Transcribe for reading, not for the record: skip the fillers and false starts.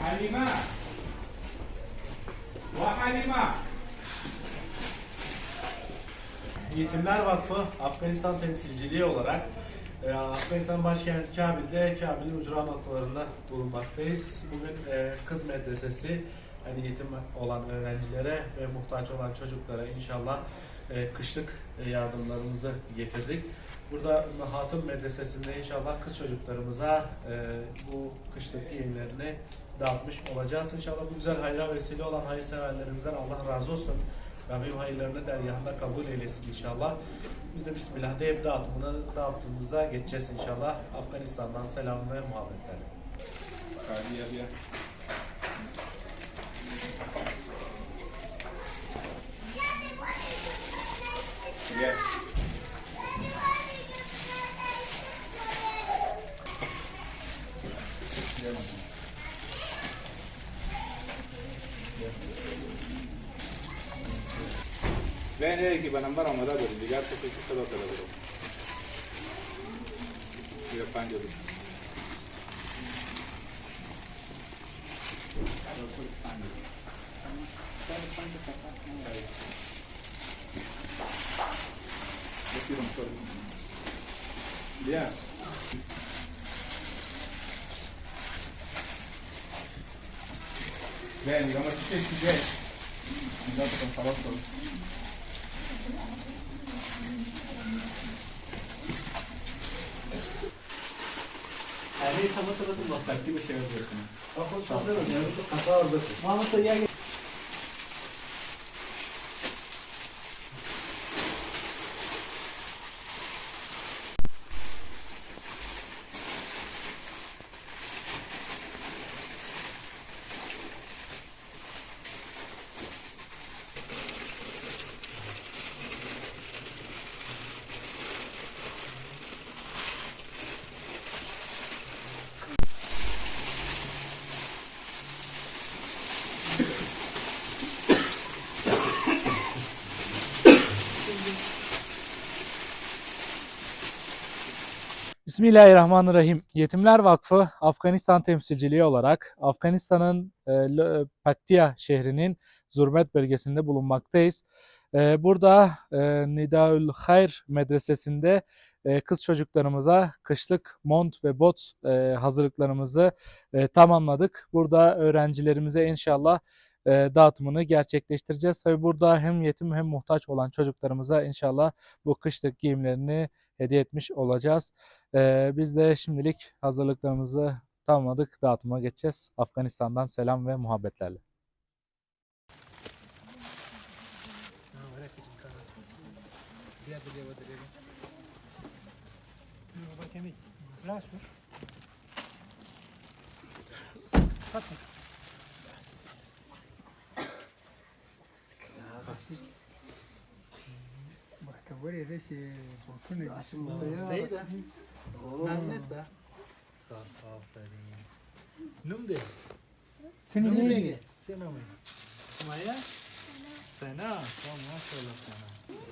Halima ve Halima. Yetimler Vakfı Afganistan temsilciliği olarak Afganistan başkenti Kabil'de Kabil'in ucra noktalarında bulunmaktayız. Bugün kız medresesi, yani yetim olan öğrencilere ve muhtaç olan çocuklara inşallah kışlık yardımlarımızı getirdik. Burada Hatun Medresesi'nde inşallah kız çocuklarımıza bu kışlık giyimlerini dağıtmış olacağız. İnşallah bu güzel hayra vesile olan hayırseverlerimizden Allah razı olsun. Rabbim hayırlarını dergahında kabul eylesin inşallah. Biz de Bismillah deyip dağıttığımıza geçeceğiz inşallah. Afganistan'dan selam ve muhabbetler. Bene che vanno a fare una data di gatto che tutta la però. Io faccio tutto. Yeah. Bene, vamos a hacer este Andato con salotto. अरे समझ तो तुम बस करती हो शेयर करते हैं और कुछ सामने हो जाए तो खाता और बस वहाँ तो ये Bismillahirrahmanirrahim. Yetimler Vakfı Afganistan temsilciliği olarak Afganistan'ın Paktiya şehrinin Zurmet bölgesinde bulunmaktayız. Burada Nidaül Hayr medresesinde kız çocuklarımıza kışlık mont ve bot hazırlıklarımızı tamamladık. Burada öğrencilerimize inşallah dağıtımını gerçekleştireceğiz. Tabi burada hem yetim hem muhtaç olan çocuklarımıza inşallah bu kışlık giyimlerini hediye etmiş olacağız. Biz de şimdilik hazırlıklarımızı tamamladık. Dağıtıma geçeceğiz. Afganistan'dan selam ve muhabbetlerle. Seyda. Nazmesta. Aferin. Numde. Seni Sena mı? Maya? Sena. Tamam maşallah sana.